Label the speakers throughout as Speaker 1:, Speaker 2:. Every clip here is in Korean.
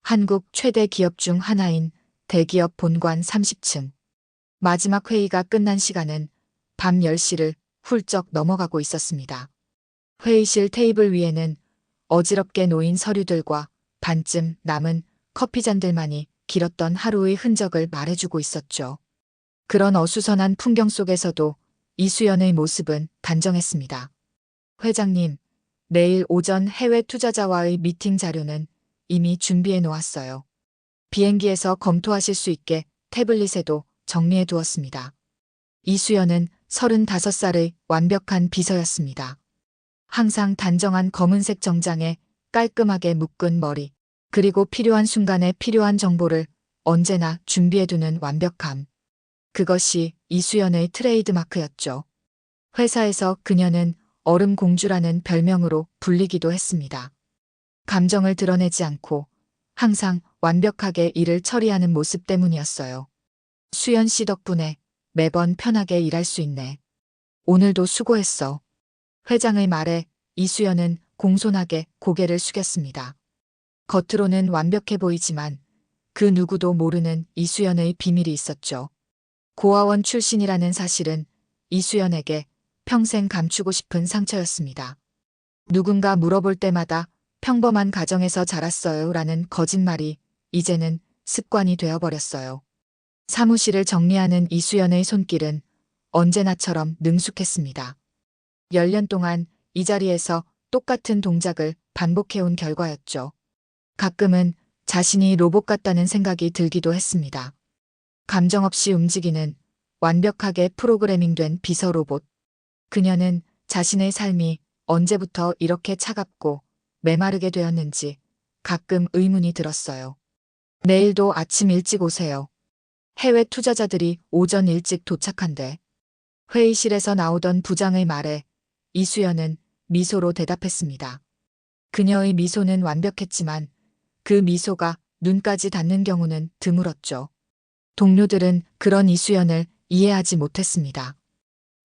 Speaker 1: 한국 최대 기업 중 하나인 대기업 본관 30층. 마지막 회의가 끝난 시간은 밤 10시를 훌쩍 넘어가고 있었습니다. 회의실 테이블 위에는 어지럽게 놓인 서류들과 반쯤 남은 커피잔들만이 길었던 하루의 흔적을 말해주고 있었죠. 그런 어수선한 풍경 속에서도 이수연의 모습은 단정했습니다. 회장님, 내일 오전 해외 투자자와의 미팅 자료는 이미 준비해 놓았어요. 비행기에서 검토하실 수 있게 태블릿에도 정리해 두었습니다. 이수연은 35살의 완벽한 비서였습니다. 항상 단정한 검은색 정장에 깔끔하게 묶은 머리, 그리고 필요한 순간에 필요한 정보를 언제나 준비해두는 완벽함. 그것이 이수연의 트레이드마크였죠. 회사에서 그녀는 얼음공주라는 별명으로 불리기도 했습니다. 감정을 드러내지 않고 항상 완벽하게 일을 처리하는 모습 때문이었어요. 수연 씨 덕분에 매번 편하게 일할 수 있네. 오늘도 수고했어. 회장의 말에 이수연은 공손하게 고개를 숙였습니다. 겉으로는 완벽해 보이지만 그 누구도 모르는 이수연의 비밀이 있었죠. 고아원 출신이라는 사실은 이수연에게 평생 감추고 싶은 상처였습니다. 누군가 물어볼 때마다 평범한 가정에서 자랐어요 라는 거짓말이 이제는 습관이 되어버렸어요. 사무실을 정리하는 이수연의 손길은 언제나처럼 능숙했습니다. 10년 동안 이 자리에서 똑같은 동작을 반복해온 결과였죠. 가끔은 자신이 로봇 같다는 생각이 들기도 했습니다. 감정 없이 움직이는 완벽하게 프로그래밍된 비서 로봇. 그녀는 자신의 삶이 언제부터 이렇게 차갑고 메마르게 되었는지 가끔 의문이 들었어요. 내일도 아침 일찍 오세요. 해외 투자자들이 오전 일찍 도착한대. 회의실에서 나오던 부장의 말에 이수연은 미소로 대답했습니다. 그녀의 미소는 완벽했지만 그 미소가 눈까지 닿는 경우는 드물었죠. 동료들은 그런 이수연을 이해하지 못했습니다.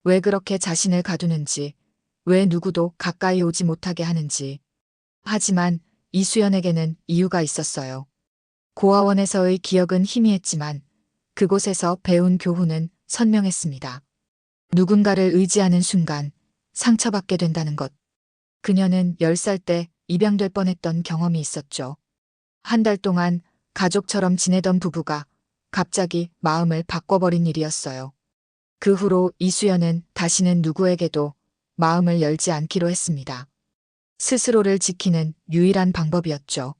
Speaker 1: 왜 그렇게 자신을 가두는지, 왜 누구도 가까이 오지 못하게 하는지. 하지만 이수연에게는 이유가 있었어요. 고아원에서의 기억은 희미했지만 그곳에서 배운 교훈은 선명했습니다. 누군가를 의지하는 순간 상처받게 된다는 것. 그녀는 10살 때 입양될 뻔했던 경험이 있었죠. 한 달 동안 가족처럼 지내던 부부가 갑자기 마음을 바꿔버린 일이었어요. 그 후로 이수연은 다시는 누구에게도 마음을 열지 않기로 했습니다. 스스로를 지키는 유일한 방법이었죠.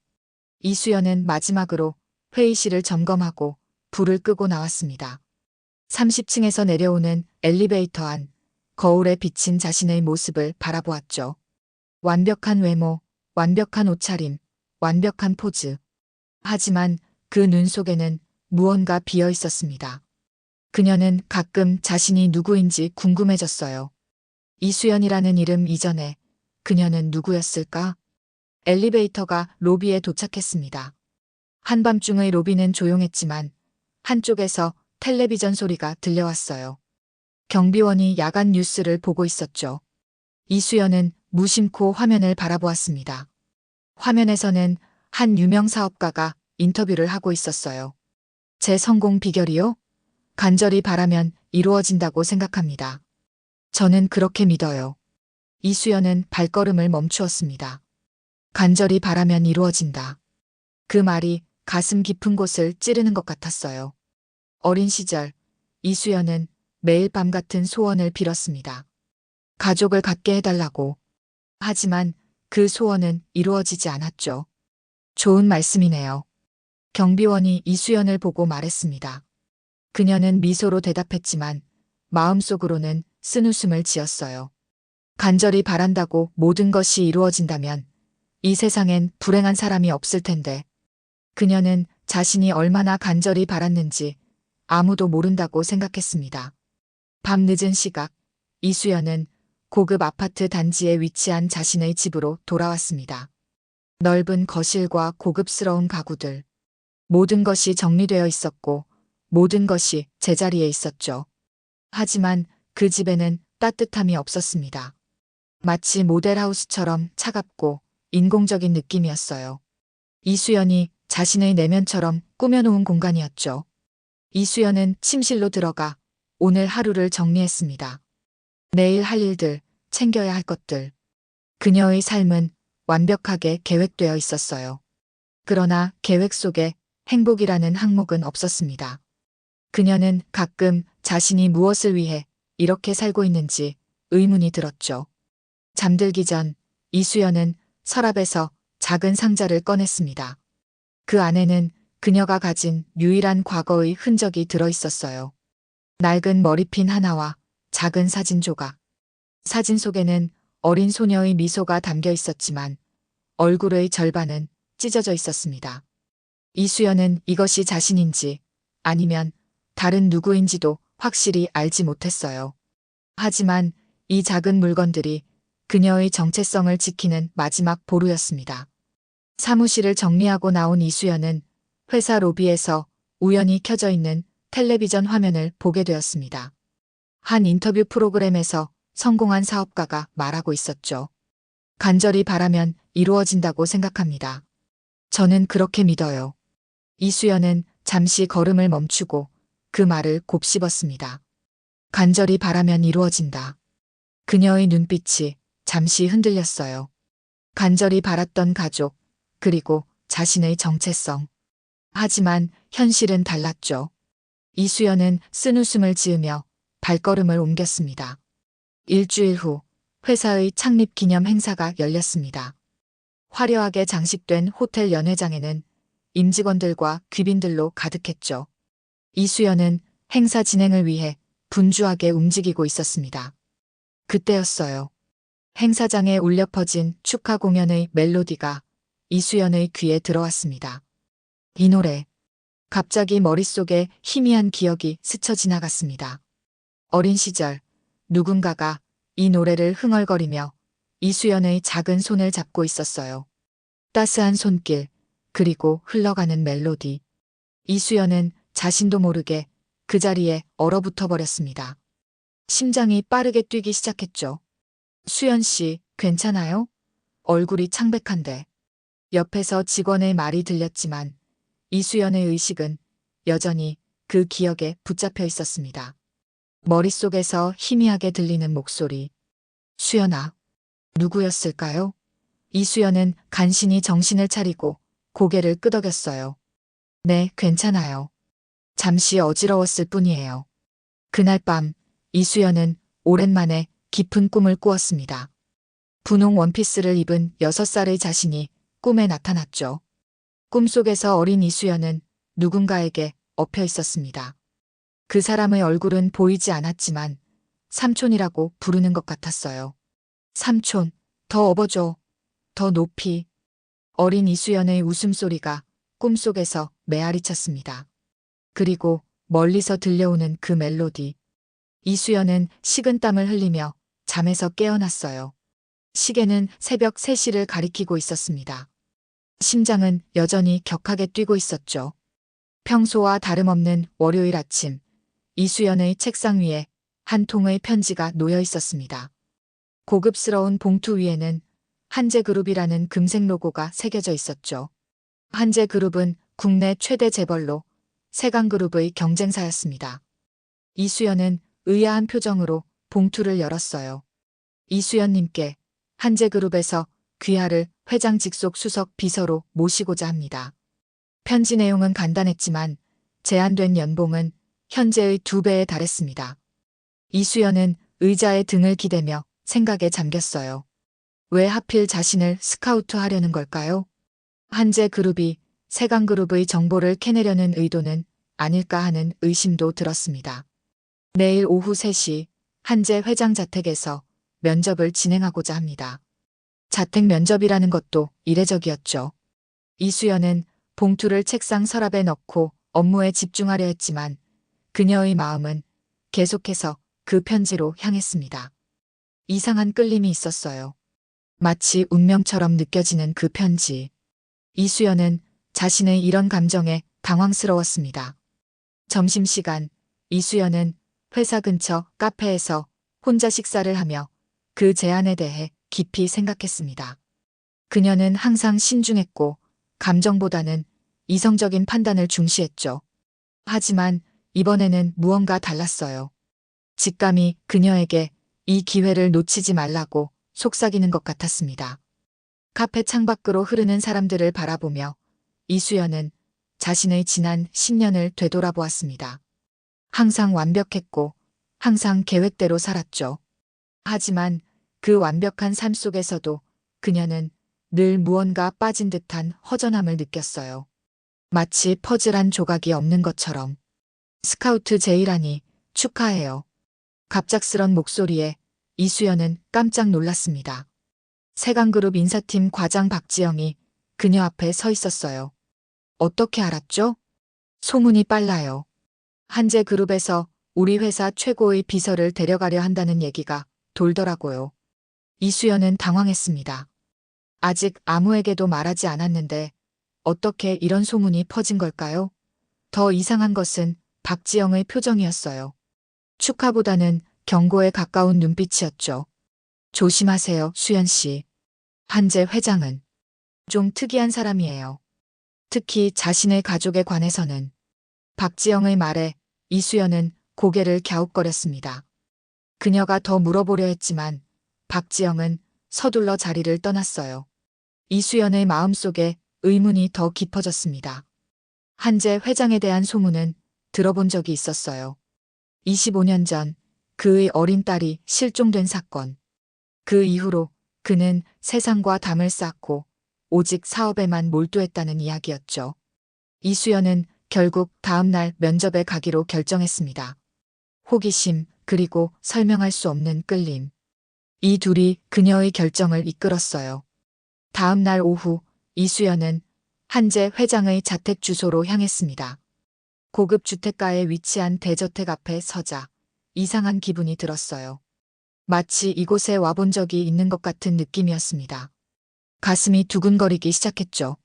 Speaker 1: 이수연은 마지막으로 회의실을 점검하고 불을 끄고 나왔습니다. 30층에서 내려오는 엘리베이터 안, 거울에 비친 자신의 모습을 바라보았죠. 완벽한 외모, 완벽한 옷차림, 완벽한 포즈. 하지만 그 눈 속에는 무언가 비어 있었습니다. 그녀는 가끔 자신이 누구인지 궁금해졌어요. 이수연이라는 이름 이전에 그녀는 누구였을까? 엘리베이터가 로비에 도착했습니다. 한밤중의 로비는 조용했지만 한쪽에서 텔레비전 소리가 들려왔어요. 경비원이 야간 뉴스를 보고 있었죠. 이수연은 무심코 화면을 바라보았습니다. 화면에서는 한 유명 사업가가 인터뷰를 하고 있었어요. 제 성공 비결이요? 간절히 바라면 이루어진다고 생각합니다. 저는 그렇게 믿어요. 이수연은 발걸음을 멈추었습니다. 간절히 바라면 이루어진다. 그 말이 가슴 깊은 곳을 찌르는 것 같았어요. 어린 시절 이수연은 매일 밤 같은 소원을 빌었습니다. 가족을 갖게 해달라고. 하지만 그 소원은 이루어지지 않았죠. 좋은 말씀이네요. 경비원이 이수연을 보고 말했습니다. 그녀는 미소로 대답했지만 마음속으로는 쓴웃음을 지었어요. 간절히 바란다고 모든 것이 이루어진다면 이 세상엔 불행한 사람이 없을 텐데. 그녀는 자신이 얼마나 간절히 바랐는지 아무도 모른다고 생각했습니다. 밤 늦은 시각, 이수연은 고급 아파트 단지에 위치한 자신의 집으로 돌아왔습니다. 넓은 거실과 고급스러운 가구들. 모든 것이 정리되어 있었고 모든 것이 제자리에 있었죠. 하지만 그 집에는 따뜻함이 없었습니다. 마치 모델하우스처럼 차갑고 인공적인 느낌이었어요. 이수연이 자신의 내면처럼 꾸며놓은 공간이었죠. 이수연은 침실로 들어가 오늘 하루를 정리했습니다. 내일 할 일들, 챙겨야 할 것들. 그녀의 삶은 완벽하게 계획되어 있었어요. 그러나 계획 속에 행복이라는 항목은 없었습니다. 그녀는 가끔 자신이 무엇을 위해 이렇게 살고 있는지 의문이 들었죠. 잠들기 전 이수연은 서랍에서 작은 상자를 꺼냈습니다. 그 안에는 그녀가 가진 유일한 과거의 흔적이 들어 있었어요. 낡은 머리핀 하나와 작은 사진 조각. 사진 속에는 어린 소녀의 미소가 담겨 있었지만 얼굴의 절반은 찢어져 있었습니다. 이수연은 이것이 자신인지 아니면 다른 누구인지도 확실히 알지 못했어요. 하지만 이 작은 물건들이 그녀의 정체성을 지키는 마지막 보루였습니다. 사무실을 정리하고 나온 이수연은 회사 로비에서 우연히 켜져 있는 텔레비전 화면을 보게 되었습니다. 한 인터뷰 프로그램에서 성공한 사업가가 말하고 있었죠. 간절히 바라면 이루어진다고 생각합니다. 저는 그렇게 믿어요. 이수연은 잠시 걸음을 멈추고 그 말을 곱씹었습니다. 간절히 바라면 이루어진다. 그녀의 눈빛이 잠시 흔들렸어요. 간절히 바랐던 가족, 그리고 자신의 정체성. 하지만 현실은 달랐죠. 이수연은 쓴웃음을 지으며 발걸음을 옮겼습니다. 일주일 후 회사의 창립 기념 행사가 열렸습니다. 화려하게 장식된 호텔 연회장에는 임직원들과 귀빈들로 가득했죠. 이수연은 행사 진행을 위해 분주하게 움직이고 있었습니다. 그때였어요. 행사장에 울려 퍼진 축하 공연의 멜로디가 이수연의 귀에 들어왔습니다. 이 노래. 갑자기 머릿속에 희미한 기억이 스쳐 지나갔습니다. 어린 시절 누군가가 이 노래를 흥얼거리며 이수연의 작은 손을 잡고 있었어요. 따스한 손길, 그리고 흘러가는 멜로디. 이수연은 자신도 모르게 그 자리에 얼어붙어 버렸습니다. 심장이 빠르게 뛰기 시작했죠. 수연 씨, 괜찮아요? 얼굴이 창백한데. 옆에서 직원의 말이 들렸지만 이수연의 의식은 여전히 그 기억에 붙잡혀 있었습니다. 머릿속에서 희미하게 들리는 목소리. 수연아, 누구였을까요? 이수연은 간신히 정신을 차리고 고개를 끄덕였어요. 네, 괜찮아요. 잠시 어지러웠을 뿐이에요. 그날 밤 이수연은 오랜만에 깊은 꿈을 꾸었습니다. 분홍 원피스를 입은 6살의 자신이 꿈에 나타났죠. 꿈속에서 어린 이수연은 누군가에게 엎여 있었습니다. 그 사람의 얼굴은 보이지 않았지만 삼촌이라고 부르는 것 같았어요. 삼촌, 더 업어줘. 더 높이. 어린 이수연의 웃음소리가 꿈속에서 메아리쳤습니다. 그리고 멀리서 들려오는 그 멜로디. 이수연은 식은땀을 흘리며 잠에서 깨어났어요. 시계는 새벽 3시를 가리키고 있었습니다. 심장은 여전히 격하게 뛰고 있었죠. 평소와 다름없는 월요일 아침, 이수연의 책상 위에 한 통의 편지가 놓여 있었습니다. 고급스러운 봉투 위에는 한제그룹이라는 금색 로고가 새겨져 있었죠. 한제그룹은 국내 최대 재벌로 세강그룹의 경쟁사였습니다. 이수연은 의아한 표정으로 봉투를 열었어요. 이수연님께 한제그룹에서 귀하를 회장 직속 수석 비서로 모시고자 합니다. 편지 내용은 간단했지만 제한된 연봉은 현재의 2배에 달했습니다. 이수연은 의자에 등을 기대며 생각에 잠겼어요. 왜 하필 자신을 스카우트하려는 걸까요? 한제그룹이 세강그룹의 정보를 캐내려는 의도는 아닐까 하는 의심도 들었습니다. 내일 오후 3시 한제 회장 자택에서 면접을 진행하고자 합니다. 자택 면접이라는 것도 이례적이었죠. 이수연은 봉투를 책상 서랍에 넣고 업무에 집중하려 했지만 그녀의 마음은 계속해서 그 편지로 향했습니다. 이상한 끌림이 있었어요. 마치 운명처럼 느껴지는 그 편지. 이수연은 자신의 이런 감정에 당황스러웠습니다. 점심시간 이수연은 회사 근처 카페에서 혼자 식사를 하며 그 제안에 대해 깊이 생각했습니다. 그녀는 항상 신중했고 감정보다는 이성적인 판단을 중시했죠. 하지만 이번에는 무언가 달랐어요. 직감이 그녀에게 이 기회를 놓치지 말라고 속삭이는 것 같았습니다. 카페 창밖으로 흐르는 사람들을 바라보며 이수연은 자신의 지난 10년을 되돌아보았습니다. 항상 완벽했고 항상 계획대로 살았죠. 하지만 그 완벽한 삶 속에서도 그녀는 늘 무언가 빠진 듯한 허전함을 느꼈어요. 마치 퍼즐 한 조각이 없는 것처럼. 스카우트 제이라니 축하해요. 갑작스런 목소리에 이수연은 깜짝 놀랐습니다. 세강그룹 인사팀 과장 박지영이 그녀 앞에 서 있었어요. 어떻게 알았죠? 소문이 빨라요. 한제그룹에서 우리 회사 최고의 비서를 데려가려 한다는 얘기가 돌더라고요. 이수연은 당황했습니다. 아직 아무에게도 말하지 않았는데 어떻게 이런 소문이 퍼진 걸까요? 더 이상한 것은 박지영의 표정이었어요. 축하보다는 경고에 가까운 눈빛이었죠. 조심하세요, 수연 씨. 한제 회장은 좀 특이한 사람이에요. 특히 자신의 가족에 관해서는. 박지영의 말에 이수연은 고개를 갸웃거렸습니다. 그녀가 더 물어보려 했지만 박지영은 서둘러 자리를 떠났어요. 이수연의 마음속에 의문이 더 깊어졌습니다. 한제 회장에 대한 소문은 들어본 적이 있었어요. 25년 전 그의 어린 딸이 실종된 사건. 그 이후로 그는 세상과 담을 쌓고 오직 사업에만 몰두했다는 이야기였죠. 이수연은 결국 다음 날 면접에 가기로 결정했습니다. 호기심 그리고 설명할 수 없는 끌림. 이 둘이 그녀의 결정을 이끌었어요. 다음 날 오후 이수연은 한제 회장의 자택 주소로 향했습니다. 고급 주택가에 위치한 대저택 앞에 서자 이상한 기분이 들었어요. 마치 이곳에 와본 적이 있는 것 같은 느낌이었습니다. 가슴이 두근거리기 시작했죠.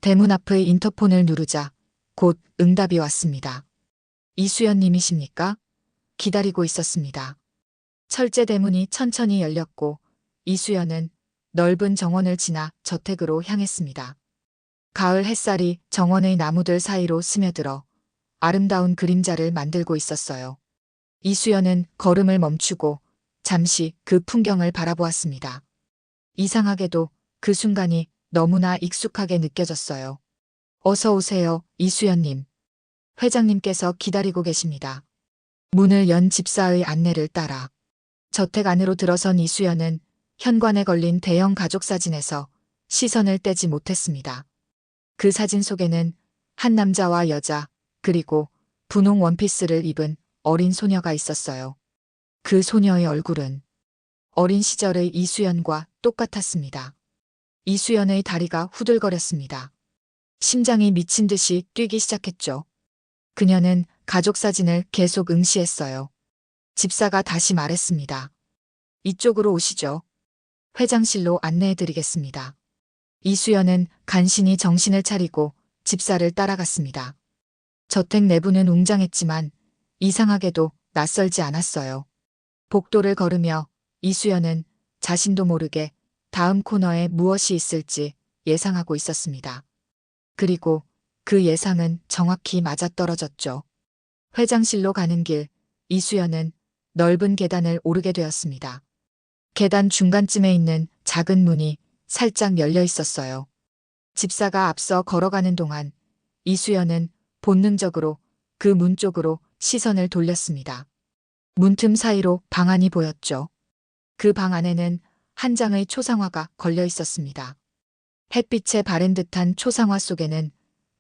Speaker 1: 대문 앞의 인터폰을 누르자 곧 응답이 왔습니다. 이수연 님이십니까? 기다리고 있었습니다. 철제 대문이 천천히 열렸고 이수연은 넓은 정원을 지나 저택으로 향했습니다. 가을 햇살이 정원의 나무들 사이로 스며들어 아름다운 그림자를 만들고 있었어요. 이수연은 걸음을 멈추고 잠시 그 풍경을 바라보았습니다. 이상하게도 그 순간이 너무나 익숙하게 느껴졌어요. 어서 오세요, 이수연님. 회장님께서 기다리고 계십니다. 문을 연 집사의 안내를 따라 저택 안으로 들어선 이수연은 현관에 걸린 대형 가족 사진에서 시선을 떼지 못했습니다. 그 사진 속에는 한 남자와 여자 그리고 분홍 원피스를 입은 어린 소녀가 있었어요. 그 소녀의 얼굴은 어린 시절의 이수연과 똑같았습니다. 이수연의 다리가 후들거렸습니다. 심장이 미친 듯이 뛰기 시작했죠. 그녀는 가족 사진을 계속 응시했어요. 집사가 다시 말했습니다. 이쪽으로 오시죠. 회장실로 안내해드리겠습니다. 이수연은 간신히 정신을 차리고 집사를 따라갔습니다. 저택 내부는 웅장했지만 이상하게도 낯설지 않았어요. 복도를 걸으며 이수연은 자신도 모르게 다음 코너에 무엇이 있을지 예상하고 있었습니다. 그리고 그 예상은 정확히 맞아떨어졌죠. 회장실로 가는 길, 이수연은 넓은 계단을 오르게 되었습니다. 계단 중간쯤에 있는 작은 문이 살짝 열려 있었어요. 집사가 앞서 걸어가는 동안 이수연은 본능적으로 그 문 쪽으로 시선을 돌렸습니다. 문틈 사이로 방 안이 보였죠. 그 방 안에는 한 장의 초상화가 걸려 있었습니다. 햇빛에 바랜 듯한 초상화 속에는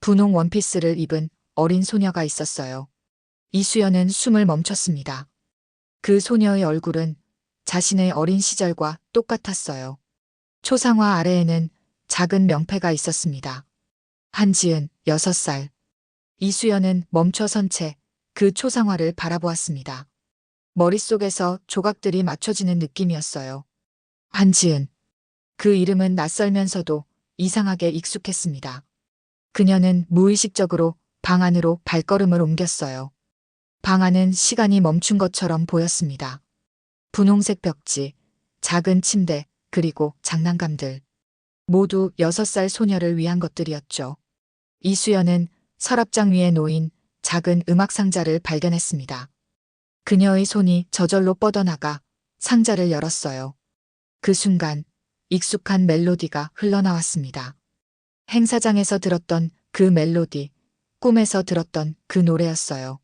Speaker 1: 분홍 원피스를 입은 어린 소녀가 있었어요. 이수연은 숨을 멈췄습니다. 그 소녀의 얼굴은 자신의 어린 시절과 똑같았어요. 초상화 아래에는 작은 명패가 있었습니다. 한지은 6살. 이수연은 멈춰선 채 그 초상화를 바라보았습니다. 머릿속에서 조각들이 맞춰지는 느낌이었어요. 한지은. 그 이름은 낯설면서도 이상하게 익숙했습니다. 그녀는 무의식적으로 방 안으로 발걸음을 옮겼어요. 방 안은 시간이 멈춘 것처럼 보였습니다. 분홍색 벽지, 작은 침대, 그리고 장난감들. 모두 6살 소녀를 위한 것들이었죠. 이수연은 서랍장 위에 놓인 작은 음악 상자를 발견했습니다. 그녀의 손이 저절로 뻗어나가 상자를 열었어요. 그 순간 익숙한 멜로디가 흘러나왔습니다. 행사장에서 들었던 그 멜로디, 꿈에서 들었던 그 노래였어요.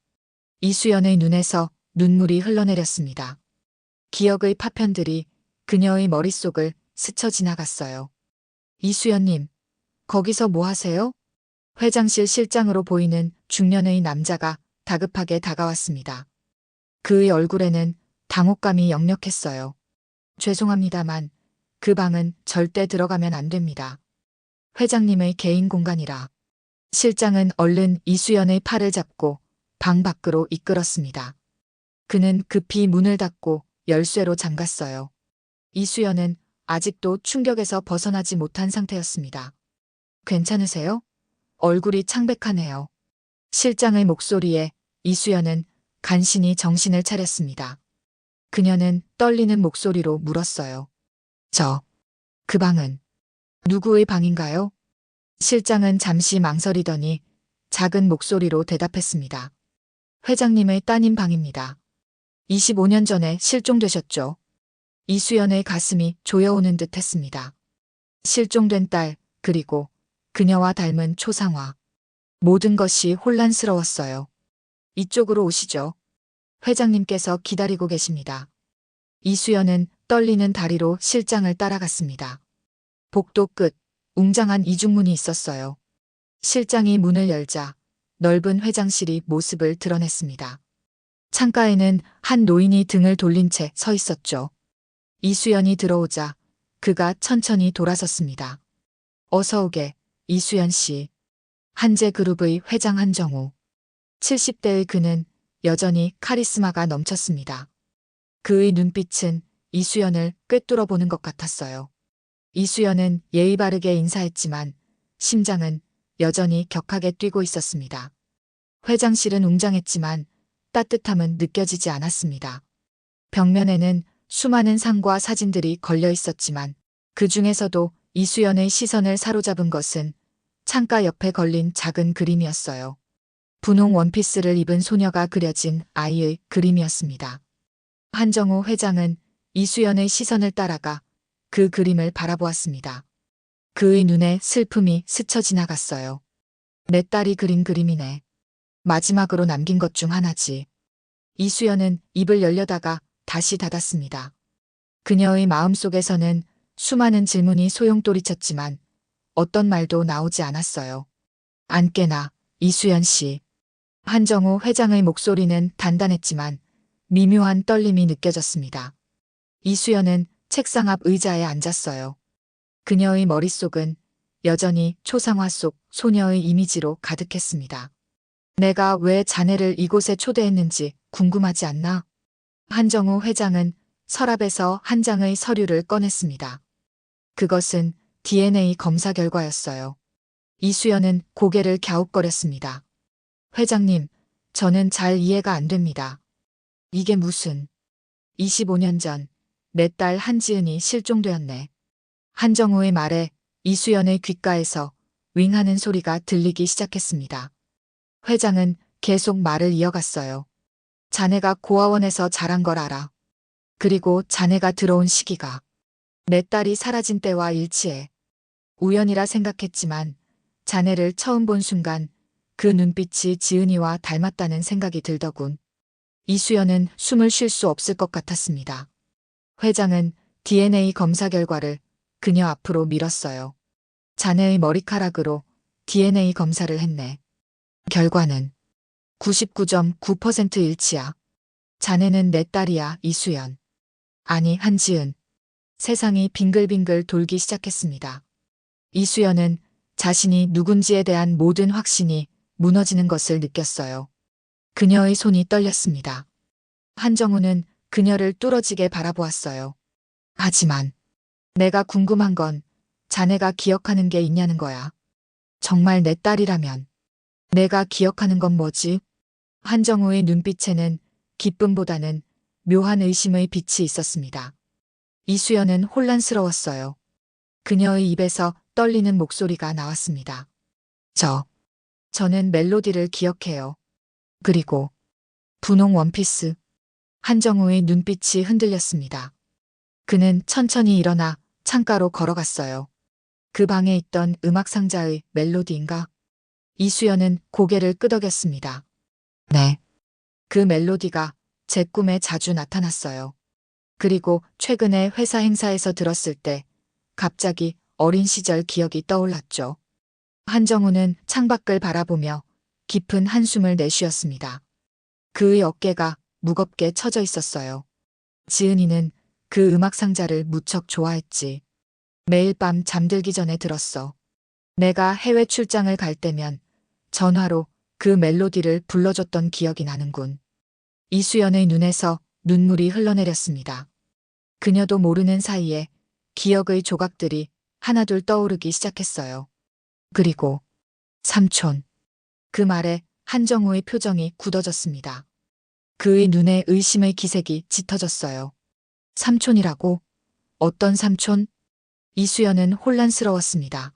Speaker 1: 이수연의 눈에서 눈물이 흘러내렸습니다. 기억의 파편들이 그녀의 머릿속을 스쳐 지나갔어요. 이수연님, 거기서 뭐 하세요? 회장실 실장으로 보이는 중년의 남자가 다급하게 다가왔습니다. 그의 얼굴에는 당혹감이 역력했어요. 죄송합니다만 그 방은 절대 들어가면 안 됩니다. 회장님의 개인 공간이라. 실장은 얼른 이수연의 팔을 잡고 방 밖으로 이끌었습니다. 그는 급히 문을 닫고 열쇠로 잠갔어요. 이수연은 아직도 충격에서 벗어나지 못한 상태였습니다. 괜찮으세요? 얼굴이 창백하네요. 실장의 목소리에 이수연은 간신히 정신을 차렸습니다. 그녀는 떨리는 목소리로 물었어요. 그 방은 누구의 방인가요? 실장은 잠시 망설이더니 작은 목소리로 대답했습니다. 회장님의 따님 방입니다. 25년 전에 실종되셨죠? 이수연의 가슴이 조여오는 듯 했습니다. 실종된 딸, 그리고 그녀와 닮은 초상화. 모든 것이 혼란스러웠어요. 이쪽으로 오시죠. 회장님께서 기다리고 계십니다. 이수연은 떨리는 다리로 실장을 따라갔습니다. 복도 끝, 웅장한 이중문이 있었어요. 실장이 문을 열자 넓은 회장실이 모습을 드러냈습니다. 창가에는 한 노인이 등을 돌린 채 서 있었죠. 이수연이 들어오자 그가 천천히 돌아섰습니다. 어서 오게, 이수연 씨. 한재그룹의 회장 한정우. 70대의 그는 여전히 카리스마가 넘쳤습니다. 그의 눈빛은 이수연을 꿰뚫어 보는 것 같았어요. 이수연은 예의 바르게 인사했지만 심장은 여전히 격하게 뛰고 있었습니다. 회장실은 웅장했지만 따뜻함은 느껴지지 않았습니다. 벽면에는 수많은 상과 사진들이 걸려 있었지만 그 중에서도 이수연의 시선을 사로잡은 것은 창가 옆에 걸린 작은 그림이었어요. 분홍 원피스를 입은 소녀가 그려진 아이의 그림이었습니다. 한정우 회장은 이수연의 시선을 따라가 그 그림을 바라보았습니다. 그의 눈에 슬픔이 스쳐 지나갔어요. 내 딸이 그린 그림이네. 마지막으로 남긴 것 중 하나지. 이수연은 입을 열려다가 다시 닫았습니다. 그녀의 마음속에서는 수많은 질문이 소용돌이쳤지만 어떤 말도 나오지 않았어요. 안 깨나, 이수연 씨. 한정우 회장의 목소리는 단단했지만 미묘한 떨림이 느껴졌습니다. 이수연은 책상 앞 의자에 앉았어요. 그녀의 머릿속은 여전히 초상화 속 소녀의 이미지로 가득했습니다. 내가 왜 자네를 이곳에 초대했는지 궁금하지 않나? 한정우 회장은 서랍에서 한 장의 서류를 꺼냈습니다. 그것은 DNA 검사 결과였어요. 이수연은 고개를 갸웃거렸습니다. 회장님, 저는 잘 이해가 안 됩니다. 이게 무슨... 25년 전 내 딸 한지은이 실종되었네. 한정우의 말에 이수연의 귓가에서 윙 하는 소리가 들리기 시작했습니다. 회장은 계속 말을 이어갔어요. 자네가 고아원에서 자란 걸 알아. 그리고 자네가 들어온 시기가 내 딸이 사라진 때와 일치해. 우연이라 생각했지만 자네를 처음 본 순간 그 눈빛이 지은이와 닮았다는 생각이 들더군. 이수연은 숨을 쉴 수 없을 것 같았습니다. 회장은 DNA 검사 결과를 그녀 앞으로 밀었어요. 자네의 머리카락으로 DNA 검사를 했네. 결과는 99.9% 일치야. 자네는 내 딸이야, 이수연. 아니, 한지은. 세상이 빙글빙글 돌기 시작했습니다. 이수연은 자신이 누군지에 대한 모든 확신이 무너지는 것을 느꼈어요. 그녀의 손이 떨렸습니다. 한정우는 그녀를 뚫어지게 바라보았어요. 하지만 내가 궁금한 건 자네가 기억하는 게 있냐는 거야. 정말 내 딸이라면 내가 기억하는 건 뭐지? 한정우의 눈빛에는 기쁨보다는 묘한 의심의 빛이 있었습니다. 이수연은 혼란스러웠어요. 그녀의 입에서 떨리는 목소리가 나왔습니다. 저는 멜로디를 기억해요. 그리고 분홍 원피스. 한정우의 눈빛이 흔들렸습니다. 그는 천천히 일어나 창가로 걸어갔어요. 그 방에 있던 음악 상자의 멜로디인가? 이수연은 고개를 끄덕였습니다. 네. 그 멜로디가 제 꿈에 자주 나타났어요. 그리고 최근에 회사 행사에서 들었을 때 갑자기 어린 시절 기억이 떠올랐죠. 한정우는 창밖을 바라보며 깊은 한숨을 내쉬었습니다. 그의 어깨가 무겁게 처져 있었어요. 지은이는 그 음악 상자를 무척 좋아했지. 매일 밤 잠들기 전에 들었어. 내가 해외 출장을 갈 때면 전화로 그 멜로디를 불러줬던 기억이 나는군. 이수연의 눈에서 눈물이 흘러내렸습니다. 그녀도 모르는 사이에 기억의 조각들이 하나둘 떠오르기 시작했어요. 그리고 삼촌. 그 말에 한정우의 표정이 굳어졌습니다. 그의 눈에 의심의 기색이 짙어졌어요. 삼촌이라고? 어떤 삼촌? 이수연은 혼란스러웠습니다.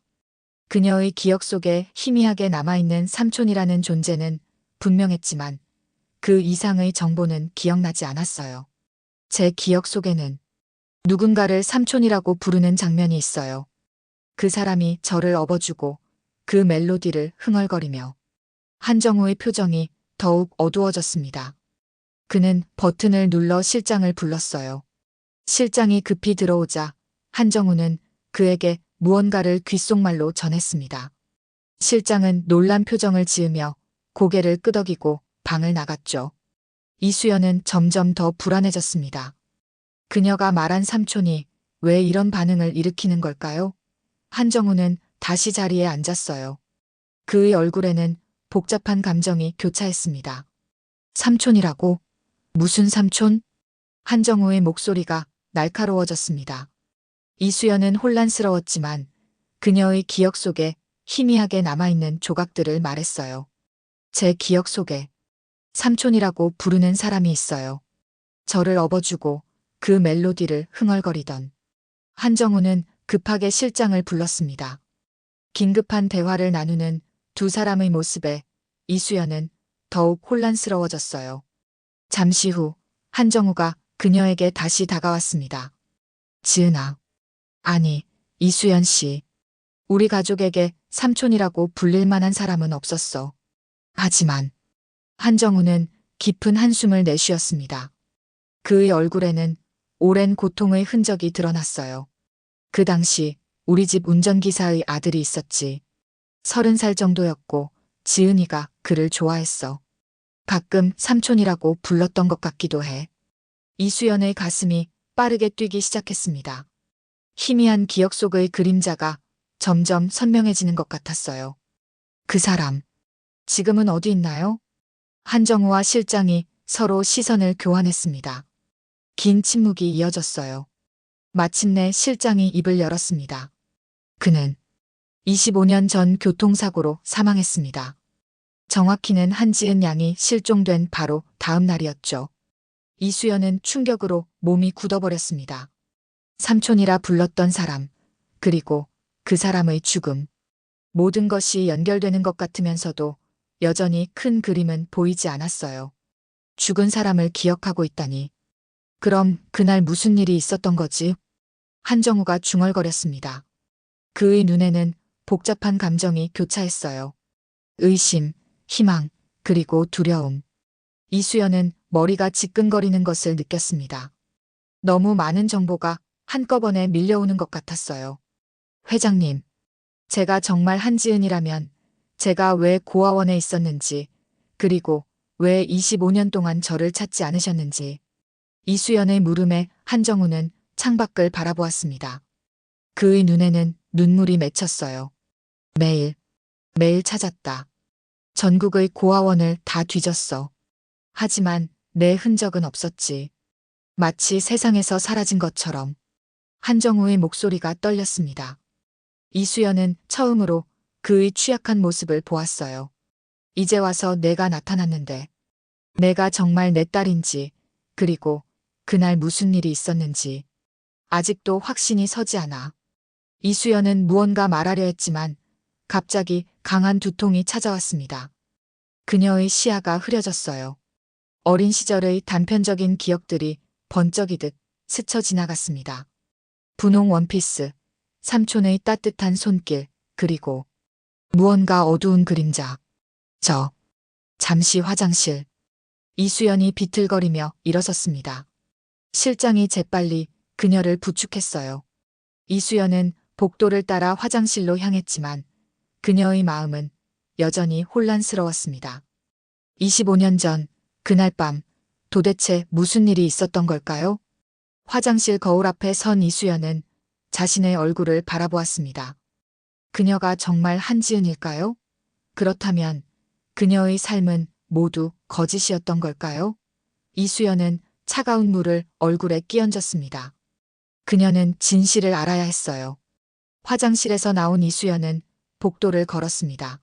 Speaker 1: 그녀의 기억 속에 희미하게 남아있는 삼촌이라는 존재는 분명했지만 그 이상의 정보는 기억나지 않았어요. 제 기억 속에는 누군가를 삼촌이라고 부르는 장면이 있어요. 그 사람이 저를 업어주고 그 멜로디를 흥얼거리며. 한정우의 표정이 더욱 어두워졌습니다. 그는 버튼을 눌러 실장을 불렀어요. 실장이 급히 들어오자 한정우는 그에게 무언가를 귓속말로 전했습니다. 실장은 놀란 표정을 지으며 고개를 끄덕이고 방을 나갔죠. 이수연은 점점 더 불안해졌습니다. 그녀가 말한 삼촌이 왜 이런 반응을 일으키는 걸까요? 한정우는 다시 자리에 앉았어요. 그의 얼굴에는 복잡한 감정이 교차했습니다. 삼촌이라고? 무슨 삼촌? 한정우의 목소리가 날카로워졌습니다. 이수연은 혼란스러웠지만 그녀의 기억 속에 희미하게 남아있는 조각들을 말했어요. 제 기억 속에 삼촌이라고 부르는 사람이 있어요. 저를 업어주고 그 멜로디를 흥얼거리던. 한정우는 급하게 실장을 불렀습니다. 긴급한 대화를 나누는 두 사람의 모습에 이수연은 더욱 혼란스러워졌어요. 잠시 후 한정우가 그녀에게 다시 다가왔습니다. 지은아. 아니, 이수연 씨. 우리 가족에게 삼촌이라고 불릴 만한 사람은 없었어. 하지만 한정우는 깊은 한숨을 내쉬었습니다. 그의 얼굴에는 오랜 고통의 흔적이 드러났어요. 그 당시 우리 집 운전기사의 아들이 있었지. 30살 정도였고 지은이가 그를 좋아했어. 가끔 삼촌이라고 불렀던 것 같기도 해. 이수연의 가슴이 빠르게 뛰기 시작했습니다. 희미한 기억 속의 그림자가 점점 선명해지는 것 같았어요. 그 사람, 지금은 어디 있나요? 한정우와 실장이 서로 시선을 교환했습니다. 긴 침묵이 이어졌어요. 마침내 실장이 입을 열었습니다. 그는 25년 전 교통사고로 사망했습니다. 정확히는 한지은 양이 실종된 바로 다음 날이었죠. 이수연은 충격으로 몸이 굳어버렸습니다. 삼촌이라 불렀던 사람, 그리고 그 사람의 죽음. 모든 것이 연결되는 것 같으면서도 여전히 큰 그림은 보이지 않았어요. 죽은 사람을 기억하고 있다니. 그럼 그날 무슨 일이 있었던 거지? 한정우가 중얼거렸습니다. 그의 눈에는 복잡한 감정이 교차했어요. 의심, 희망, 그리고 두려움. 이수연은 머리가 지끈거리는 것을 느꼈습니다. 너무 많은 정보가 한꺼번에 밀려오는 것 같았어요. 회장님, 제가 정말 한지은이라면 제가 왜 고아원에 있었는지, 그리고 왜 25년 동안 저를 찾지 않으셨는지. 이수연의 물음에 한정우는 창밖을 바라보았습니다. 그의 눈에는 눈물이 맺혔어요. 매일, 매일 찾았다. 전국의 고아원을 다 뒤졌어. 하지만 내 흔적은 없었지. 마치 세상에서 사라진 것처럼. 한정우의 목소리가 떨렸습니다. 이수연은 처음으로 그의 취약한 모습을 보았어요. 이제 와서 내가 나타났는데 내가 정말 내 딸인지, 그리고 그날 무슨 일이 있었는지 아직도 확신이 서지 않아. 이수연은 무언가 말하려 했지만 갑자기 강한 두통이 찾아왔습니다. 그녀의 시야가 흐려졌어요. 어린 시절의 단편적인 기억들이 번쩍이듯 스쳐 지나갔습니다. 분홍 원피스, 삼촌의 따뜻한 손길, 그리고 무언가 어두운 그림자. 잠시 화장실. 이수연이 비틀거리며 일어섰습니다. 실장이 재빨리 그녀를 부축했어요. 이수연은 복도를 따라 화장실로 향했지만 그녀의 마음은 여전히 혼란스러웠습니다. 25년 전, 그날 밤, 도대체 무슨 일이 있었던 걸까요? 화장실 거울 앞에 선 이수연은 자신의 얼굴을 바라보았습니다. 그녀가 정말 한지은일까요? 그렇다면 그녀의 삶은 모두 거짓이었던 걸까요? 이수연은 차가운 물을 얼굴에 끼얹었습니다. 그녀는 진실을 알아야 했어요. 화장실에서 나온 이수연은 복도를 걸었습니다.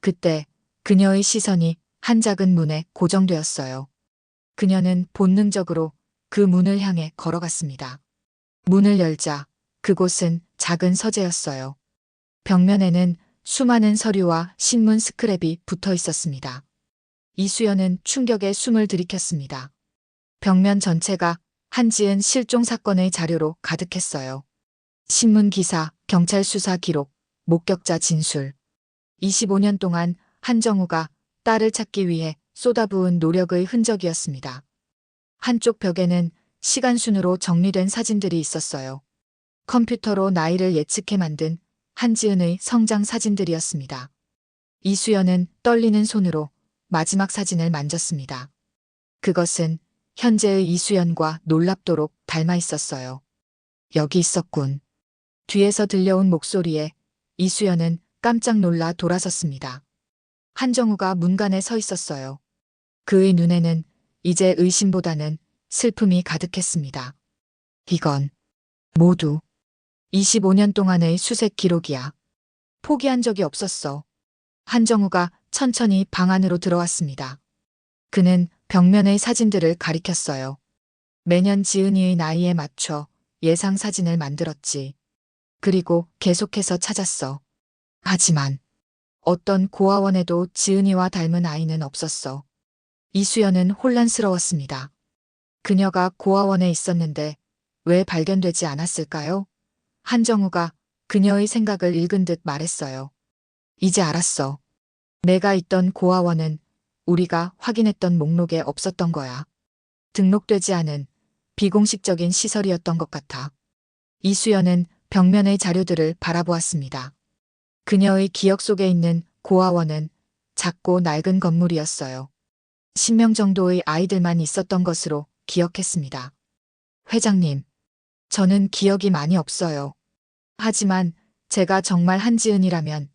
Speaker 1: 그때 그녀의 시선이 한 작은 문에 고정되었어요. 그녀는 본능적으로 그 문을 향해 걸어갔습니다. 문을 열자 그곳은 작은 서재였어요. 벽면에는 수많은 서류와 신문 스크랩이 붙어 있었습니다. 이수연은 충격에 숨을 들이켰습니다. 벽면 전체가 한지은 실종 사건의 자료로 가득했어요. 신문 기사, 경찰 수사 기록, 목격자 진술. 25년 동안 한정우가 딸을 찾기 위해 쏟아부은 노력의 흔적이었습니다. 한쪽 벽에는 시간순으로 정리된 사진들이 있었어요. 컴퓨터로 나이를 예측해 만든 한지은의 성장 사진들이었습니다. 이수연은 떨리는 손으로 마지막 사진을 만졌습니다. 그것은 현재의 이수연과 놀랍도록 닮아 있었어요. 여기 있었군. 뒤에서 들려온 목소리에 이수연은 깜짝 놀라 돌아섰습니다. 한정우가 문간에 서 있었어요. 그의 눈에는 이제 의심보다는 슬픔이 가득했습니다. 이건 모두 25년 동안의 수색 기록이야. 포기한 적이 없었어. 한정우가 천천히 방 안으로 들어왔습니다. 그는 벽면의 사진들을 가리켰어요. 매년 지은이의 나이에 맞춰 예상 사진을 만들었지. 그리고 계속해서 찾았어. 하지만 어떤 고아원에도 지은이와 닮은 아이는 없었어. 이수연은 혼란스러웠습니다. 그녀가 고아원에 있었는데 왜 발견되지 않았을까요? 한정우가 그녀의 생각을 읽은 듯 말했어요. 이제 알았어. 내가 있던 고아원은 우리가 확인했던 목록에 없었던 거야. 등록되지 않은 비공식적인 시설이었던 것 같아. 이수연은 벽면의 자료들을 바라보았습니다. 그녀의 기억 속에 있는 고아원은 작고 낡은 건물이었어요. 10명 정도의 아이들만 있었던 것으로 기억했습니다. 회장님, 저는 기억이 많이 없어요. 하지만 제가 정말 한지은이라면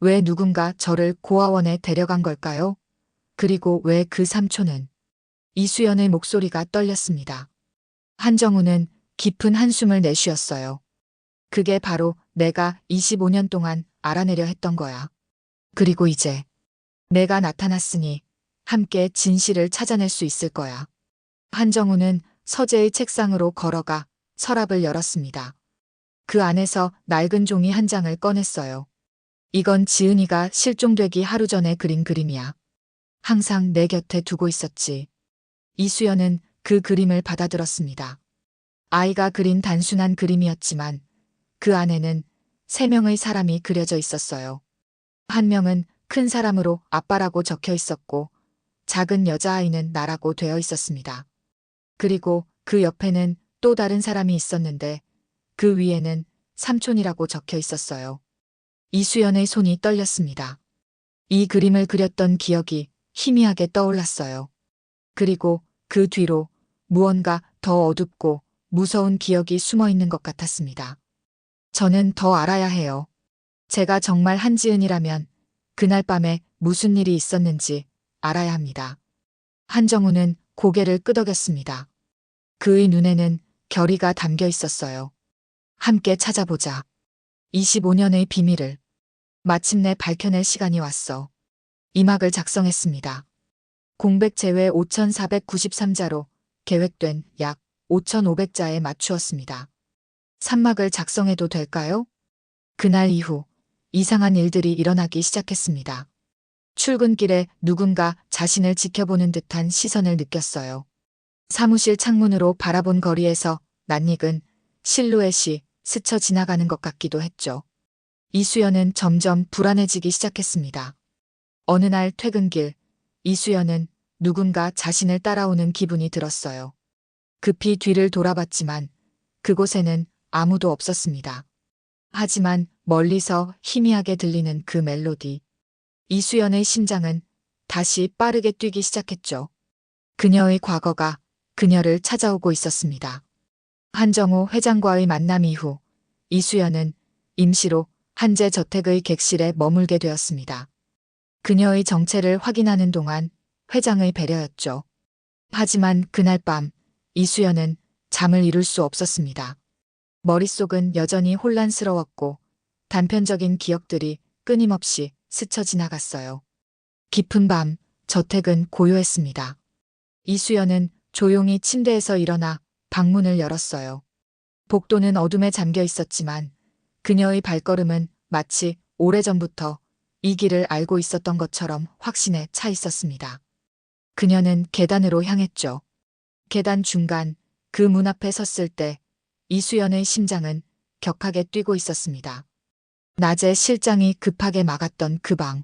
Speaker 1: 왜 누군가 저를 고아원에 데려간 걸까요? 그리고 왜 그 삼촌은? 이수연의 목소리가 떨렸습니다. 한정우는 깊은 한숨을 내쉬었어요. 그게 바로 내가 25년 동안 알아내려 했던 거야. 그리고 이제 내가 나타났으니 함께 진실을 찾아낼 수 있을 거야. 한정우는 서재의 책상으로 걸어가 서랍을 열었습니다. 그 안에서 낡은 종이 한 장을 꺼냈어요. 이건 지은이가 실종되기 하루 전에 그린 그림이야. 항상 내 곁에 두고 있었지. 이수연은 그 그림을 받아들었습니다. 아이가 그린 단순한 그림이었지만 그 안에는 3명의 사람이 그려져 있었어요. 한 명은 큰 사람으로 아빠라고 적혀 있었고 작은 여자아이는 나라고 되어 있었습니다. 그리고 그 옆에는 또 다른 사람이 있었는데 그 위에는 삼촌이라고 적혀 있었어요. 이수연의 손이 떨렸습니다. 이 그림을 그렸던 기억이 희미하게 떠올랐어요. 그리고 그 뒤로 무언가 더 어둡고 무서운 기억이 숨어 있는 것 같았습니다. 저는 더 알아야 해요. 제가 정말 한지은이라면 그날 밤에 무슨 일이 있었는지 알아야 합니다. 한정우는 고개를 끄덕였습니다. 그의 눈에는 결의가 담겨 있었어요. 함께 찾아보자. 25년의 비밀을 마침내 밝혀낼 시간이 왔어. 이막을 작성했습니다. 공백 제외 5,493자로 계획된 약 5,500자에 맞추었습니다. 3막을 작성해도 될까요? 그날 이후 이상한 일들이 일어나기 시작했습니다. 출근길에 누군가 자신을 지켜보는 듯한 시선을 느꼈어요. 사무실 창문으로 바라본 거리에서 낯익은 실루엣이 스쳐 지나가는 것 같기도 했죠. 이수연은 점점 불안해지기 시작했습니다. 어느 날 퇴근길, 이수연은 누군가 자신을 따라오는 기분이 들었어요. 급히 뒤를 돌아봤지만 그곳에는 아무도 없었습니다. 하지만 멀리서 희미하게 들리는 그 멜로디. 이수연의 심장은 다시 빠르게 뛰기 시작했죠. 그녀의 과거가 그녀를 찾아오고 있었습니다. 한정우 회장과의 만남 이후 이수연은 임시로 한재 저택의 객실에 머물게 되었습니다. 그녀의 정체를 확인하는 동안 회장의 배려였죠. 하지만 그날 밤 이수연은 잠을 이룰 수 없었습니다. 머릿속은 여전히 혼란스러웠고 단편적인 기억들이 끊임없이 스쳐 지나갔어요. 깊은 밤 저택은 고요했습니다. 이수연은 조용히 침대에서 일어나 방문을 열었어요. 복도는 어둠에 잠겨 있었지만 그녀의 발걸음은 마치 오래전부터 이 길을 알고 있었던 것처럼 확신에 차 있었습니다. 그녀는 계단으로 향했죠. 계단 중간 그 문 앞에 섰을 때 이수연의 심장은 격하게 뛰고 있었습니다. 낮에 실장이 급하게 막았던 그 방.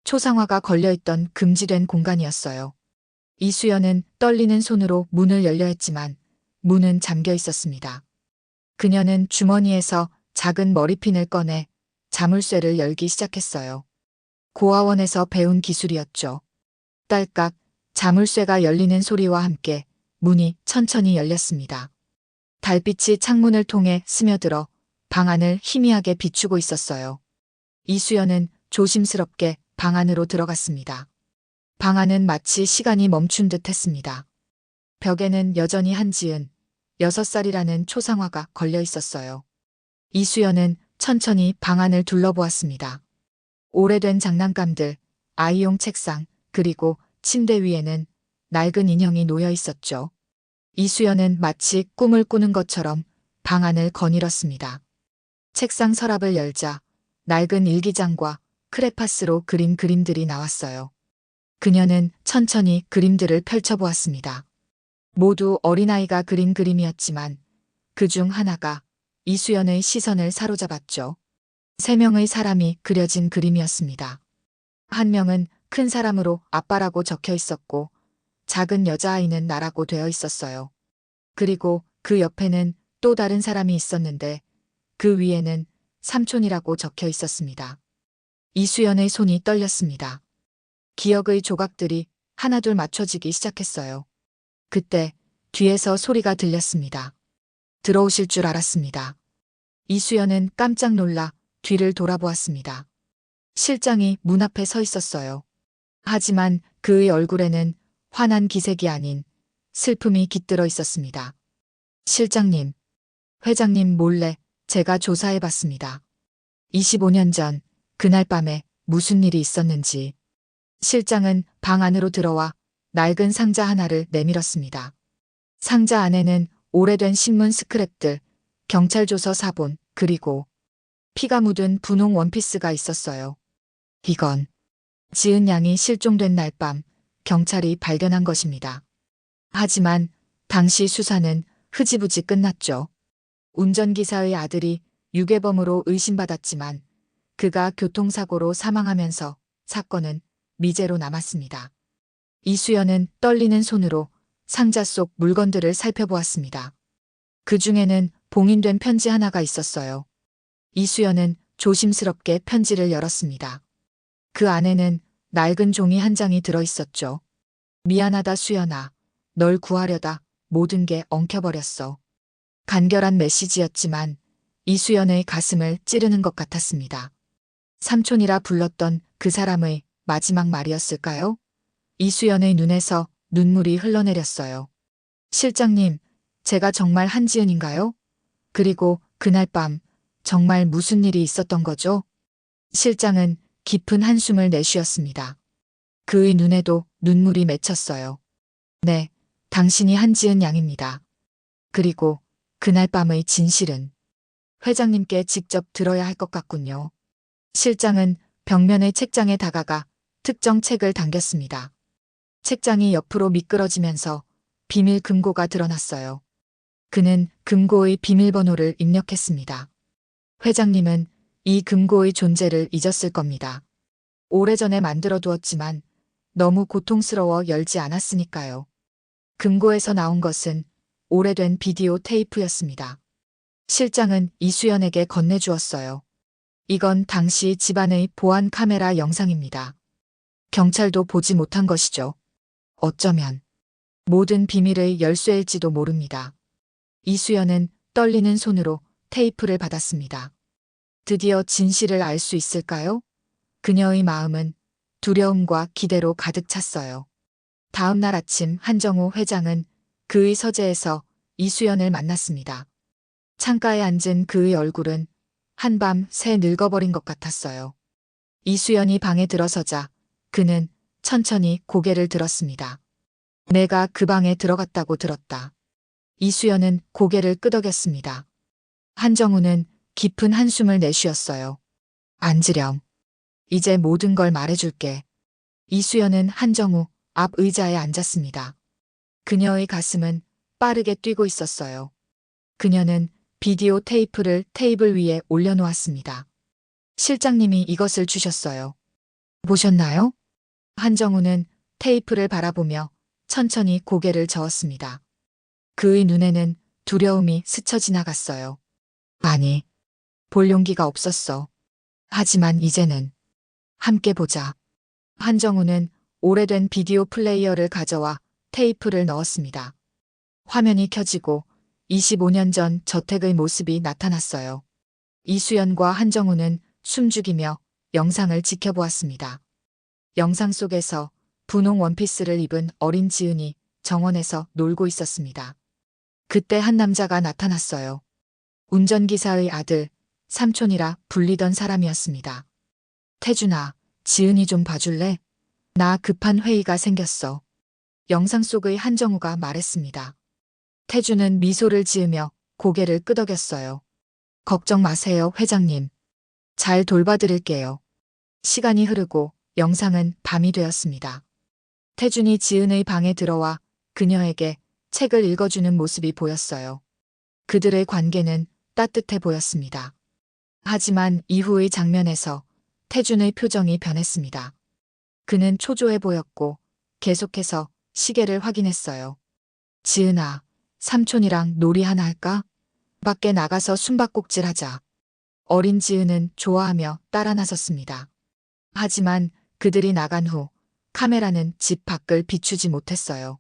Speaker 1: 초상화가 걸려있던 금지된 공간이었어요. 이수연은 떨리는 손으로 문을 열려 했지만 문은 잠겨 있었습니다. 그녀는 주머니에서 작은 머리핀을 꺼내 자물쇠를 열기 시작했어요. 고아원에서 배운 기술이었죠. 딸깍 자물쇠가 열리는 소리와 함께 문이 천천히 열렸습니다. 달빛이 창문을 통해 스며들어 방 안을 희미하게 비추고 있었어요. 이수연은 조심스럽게 방 안으로 들어갔습니다. 방 안은 마치 시간이 멈춘 듯 했습니다. 벽에는 여전히 한지은 6살이라는 초상화가 걸려 있었어요. 이수연은 천천히 방 안을 둘러보았습니다. 오래된 장난감들, 아이용 책상, 그리고 침대 위에는 낡은 인형이 놓여 있었죠. 이수연은 마치 꿈을 꾸는 것처럼 방 안을 거닐었습니다. 책상 서랍을 열자 낡은 일기장과 크레파스로 그린 그림들이 나왔어요. 그녀는 천천히 그림들을 펼쳐보았습니다. 모두 어린아이가 그린 그림이었지만 그중 하나가 이수연의 시선을 사로잡았죠. 3명의 사람이 그려진 그림이었습니다. 한 명은 큰 사람으로 아빠라고 적혀 있었고 작은 여자아이는 나라고 되어 있었어요. 그리고 그 옆에는 또 다른 사람이 있었는데 그 위에는 삼촌이라고 적혀 있었습니다. 이수연의 손이 떨렸습니다. 기억의 조각들이 하나둘 맞춰지기 시작했어요. 그때 뒤에서 소리가 들렸습니다. 들어오실 줄 알았습니다. 이수연은 깜짝 놀라 뒤를 돌아보았습니다. 실장이 문 앞에 서 있었어요. 하지만 그의 얼굴에는 환한 기색이 아닌 슬픔이 깃들어 있었습니다. 실장님, 회장님 몰래 제가 조사해봤습니다. 25년 전 그날 밤에 무슨 일이 있었는지. 실장은 방 안으로 들어와 낡은 상자 하나를 내밀었습니다. 상자 안에는 오래된 신문 스크랩들, 경찰 조서 사본, 그리고 피가 묻은 분홍 원피스가 있었어요. 이건 지은 양이 실종된 날 밤 경찰이 발견한 것입니다. 하지만 당시 수사는 흐지부지 끝났죠. 운전기사의 아들이 유괴범으로 의심받았지만 그가 교통사고로 사망하면서 사건은 미제로 남았습니다. 이수연은 떨리는 손으로 상자 속 물건들을 살펴보았습니다. 그 중에는 봉인된 편지 하나가 있었어요. 이수연은 조심스럽게 편지를 열었습니다. 그 안에는 낡은 종이 한 장이 들어있었죠. 미안하다 수연아. 널 구하려다 모든 게 엉켜버렸어. 간결한 메시지였지만 이수연의 가슴을 찌르는 것 같았습니다. 삼촌이라 불렀던 그 사람의 마지막 말이었을까요? 이수연의 눈에서 눈물이 흘러내렸어요. 실장님, 제가 정말 한지은인가요? 그리고 그날 밤 정말 무슨 일이 있었던 거죠? 실장은 깊은 한숨을 내쉬었습니다. 그의 눈에도 눈물이 맺혔어요. 네, 당신이 한지은 양입니다. 그리고 그날 밤의 진실은 회장님께 직접 들어야 할 것 같군요. 실장은 벽면의 책장에 다가가 특정 책을 당겼습니다. 책장이 옆으로 미끄러지면서 비밀 금고가 드러났어요. 그는 금고의 비밀번호를 입력했습니다. 회장님은 이 금고의 존재를 잊었을 겁니다. 오래전에 만들어 두었지만 너무 고통스러워 열지 않았으니까요. 금고에서 나온 것은 오래된 비디오 테이프였습니다. 실장은 이수연에게 건네주었어요. 이건 당시 집안의 보안 카메라 영상입니다. 경찰도 보지 못한 것이죠. 어쩌면 모든 비밀의 열쇠일지도 모릅니다. 이수연은 떨리는 손으로 테이프를 받았습니다. 드디어 진실을 알 수 있을까요? 그녀의 마음은 두려움과 기대로 가득 찼어요. 다음 날 아침 한정우 회장은 그의 서재에서 이수연을 만났습니다. 창가에 앉은 그의 얼굴은 한밤 새 늙어버린 것 같았어요. 이수연이 방에 들어서자 그는 천천히 고개를 들었습니다. 내가 그 방에 들어갔다고 들었다. 이수연은 고개를 끄덕였습니다. 한정우는 깊은 한숨을 내쉬었어요. 앉으렴. 이제 모든 걸 말해줄게. 이수연은 한정우 앞 의자에 앉았습니다. 그녀의 가슴은 빠르게 뛰고 있었어요. 그녀는 비디오 테이프를 테이블 위에 올려놓았습니다. 실장님이 이것을 주셨어요. 보셨나요? 한정우는 테이프를 바라보며 천천히 고개를 저었습니다. 그의 눈에는 두려움이 스쳐 지나갔어요. 아니, 볼 용기가 없었어. 하지만 이제는 함께 보자. 한정우는 오래된 비디오 플레이어를 가져와 테이프를 넣었습니다. 화면이 켜지고 25년 전 저택의 모습이 나타났어요. 이수연과 한정우는 숨죽이며 영상을 지켜보았습니다. 영상 속에서 분홍 원피스를 입은 어린 지은이 정원에서 놀고 있었습니다. 그때 한 남자가 나타났어요. 운전기사의 아들, 삼촌이라 불리던 사람이었습니다. 태준아, 지은이 좀 봐줄래? 나 급한 회의가 생겼어. 영상 속의 한정우가 말했습니다. 태준은 미소를 지으며 고개를 끄덕였어요. 걱정 마세요, 회장님. 잘 돌봐드릴게요. 시간이 흐르고 영상은 밤이 되었습니다. 태준이 지은의 방에 들어와 그녀에게 책을 읽어주는 모습이 보였어요. 그들의 관계는 따뜻해 보였습니다. 하지만 이후의 장면에서 태준의 표정이 변했습니다. 그는 초조해 보였고 계속해서 시계를 확인했어요. 지은아, 삼촌이랑 놀이 하나 할까? 밖에 나가서 숨바꼭질 하자. 어린 지은은 좋아하며 따라 나섰습니다. 하지만 그들이 나간 후 카메라는 집 밖을 비추지 못했어요.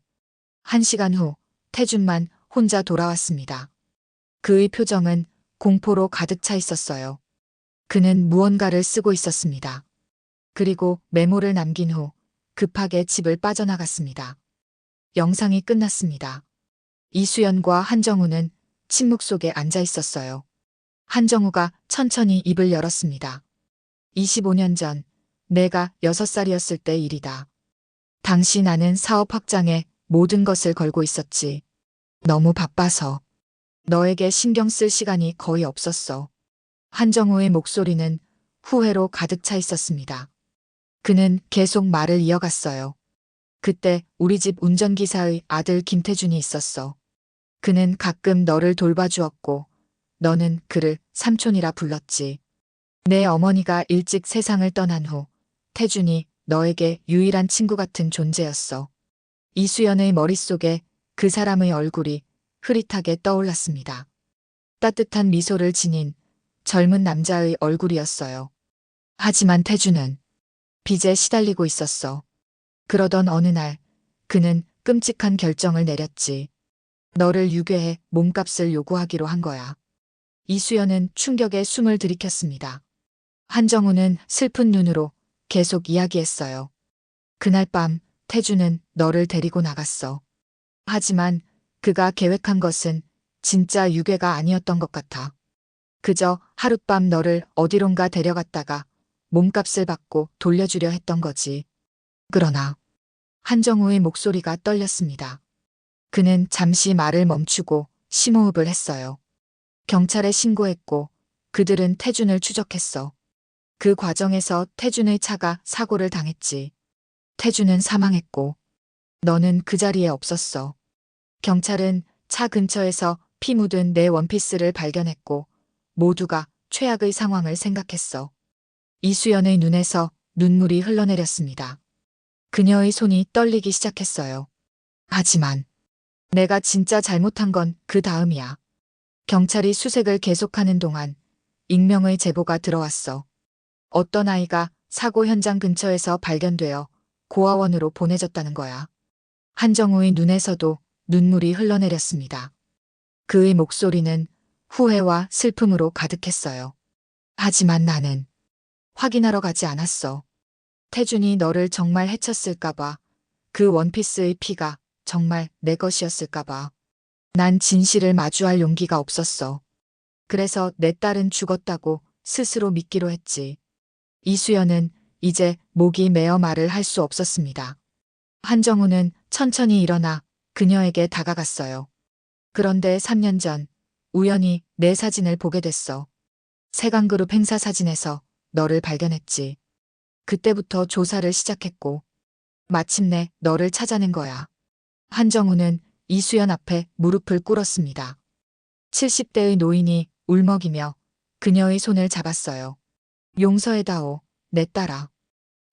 Speaker 1: 1시간 후 태준만 혼자 돌아왔습니다. 그의 표정은 공포로 가득 차 있었어요. 그는 무언가를 쓰고 있었습니다. 그리고 메모를 남긴 후 급하게 집을 빠져나갔습니다. 영상이 끝났습니다. 이수연과 한정우는 침묵 속에 앉아 있었어요. 한정우가 천천히 입을 열었습니다. 25년 전 내가 6살이었을 때 일이다. 당시 나는 사업 확장에 모든 것을 걸고 있었지. 너무 바빠서 너에게 신경 쓸 시간이 거의 없었어. 한정우의 목소리는 후회로 가득 차 있었습니다. 그는 계속 말을 이어갔어요. 그때 우리 집 운전기사의 아들 김태준이 있었어. 그는 가끔 너를 돌봐주었고 너는 그를 삼촌이라 불렀지. 내 어머니가 일찍 세상을 떠난 후 태준이 너에게 유일한 친구 같은 존재였어. 이수연의 머릿속에 그 사람의 얼굴이 흐릿하게 떠올랐습니다. 따뜻한 미소를 지닌 젊은 남자의 얼굴이었어요. 하지만 태준은 빚에 시달리고 있었어. 그러던 어느 날 그는 끔찍한 결정을 내렸지. 너를 유괴해 몸값을 요구하기로 한 거야. 이수연은 충격에 숨을 들이켰습니다. 한정우는 슬픈 눈으로 계속 이야기했어요. 그날 밤 태준은 너를 데리고 나갔어. 하지만 그가 계획한 것은 진짜 유괴가 아니었던 것 같아. 그저 하룻밤 너를 어디론가 데려갔다가 몸값을 받고 돌려주려 했던 거지. 그러나 한정우의 목소리가 떨렸습니다. 그는 잠시 말을 멈추고 심호흡을 했어요. 경찰에 신고했고 그들은 태준을 추적했어. 그 과정에서 태준의 차가 사고를 당했지. 태준은 사망했고 너는 그 자리에 없었어. 경찰은 차 근처에서 피 묻은 내 원피스를 발견했고 모두가 최악의 상황을 생각했어. 이수연의 눈에서 눈물이 흘러내렸습니다. 그녀의 손이 떨리기 시작했어요. 하지만 내가 진짜 잘못한 건 그 다음이야. 경찰이 수색을 계속하는 동안 익명의 제보가 들어왔어. 어떤 아이가 사고 현장 근처에서 발견되어 고아원으로 보내졌다는 거야. 한정우의 눈에서도 눈물이 흘러내렸습니다. 그의 목소리는 후회와 슬픔으로 가득했어요. 하지만 나는 확인하러 가지 않았어. 태준이 너를 정말 해쳤을까봐, 그 원피스의 피가 정말 내 것이었을까봐. 난 진실을 마주할 용기가 없었어. 그래서 내 딸은 죽었다고 스스로 믿기로 했지. 이수연은 이제 목이 메어 말을 할 수 없었습니다. 한정우는 천천히 일어나 그녀에게 다가갔어요. 그런데 3년 전 우연히 내 사진을 보게 됐어. 세강그룹 행사 사진에서 너를 발견했지. 그때부터 조사를 시작했고 마침내 너를 찾아낸 거야. 한정우는 이수연 앞에 무릎을 꿇었습니다. 70대의 노인이 울먹이며 그녀의 손을 잡았어요. 용서해다오, 내 딸아.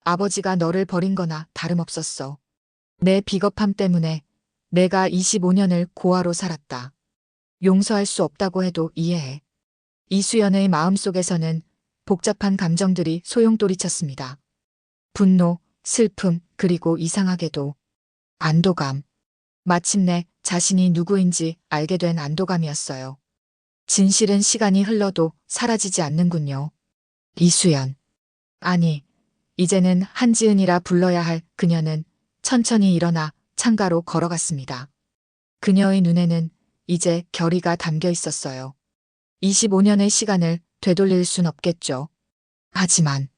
Speaker 1: 아버지가 너를 버린 거나 다름없었어. 내 비겁함 때문에 내가 25년을 고아로 살았다. 용서할 수 없다고 해도 이해해. 이수연의 마음속에서는 복잡한 감정들이 소용돌이쳤습니다. 분노, 슬픔, 그리고 이상하게도 안도감. 마침내 자신이 누구인지 알게 된 안도감이었어요. 진실은 시간이 흘러도 사라지지 않는군요. 이수연. 아니, 이제는 한지은이라 불러야 할 그녀는 천천히 일어나 창가로 걸어갔습니다. 그녀의 눈에는 이제 결의가 담겨 있었어요. 25년의 시간을 되돌릴 순 없겠죠. 하지만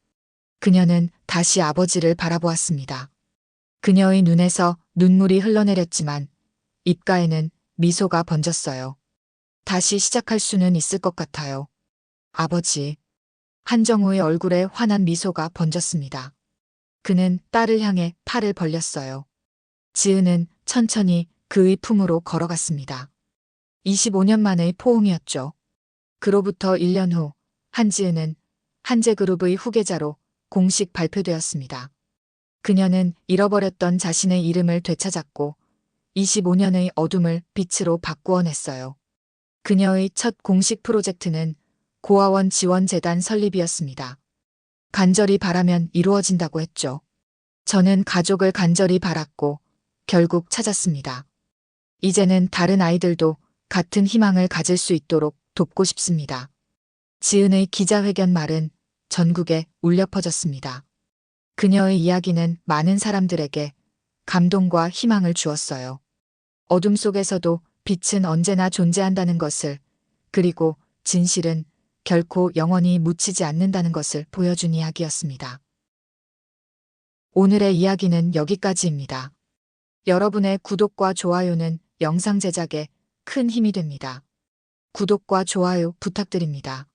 Speaker 1: 그녀는 다시 아버지를 바라보았습니다. 그녀의 눈에서 눈물이 흘러내렸지만 입가에는 미소가 번졌어요. 다시 시작할 수는 있을 것 같아요. 아버지. 한정우의 얼굴에 환한 미소가 번졌습니다. 그는 딸을 향해 팔을 벌렸어요. 지은은 천천히 그의 품으로 걸어갔습니다. 25년 만의 포옹이었죠. 그로부터 1년 후 한지은은 한재그룹의 후계자로 공식 발표되었습니다. 그녀는 잃어버렸던 자신의 이름을 되찾았고 25년의 어둠을 빛으로 바꾸어냈어요. 그녀의 첫 공식 프로젝트는 고아원 지원재단 설립이었습니다. 간절히 바라면 이루어진다고 했죠. 저는 가족을 간절히 바랐고 결국 찾았습니다. 이제는 다른 아이들도 같은 희망을 가질 수 있도록 돕고 싶습니다. 지은의 기자회견 말은 전국에 울려 퍼졌습니다. 그녀의 이야기는 많은 사람들에게 감동과 희망을 주었어요. 어둠 속에서도 빛은 언제나 존재한다는 것을, 그리고 진실은 결코 영원히 묻히지 않는다는 것을 보여준 이야기였습니다. 오늘의 이야기는 여기까지입니다. 여러분의 구독과 좋아요는 영상 제작에 큰 힘이 됩니다. 구독과 좋아요 부탁드립니다.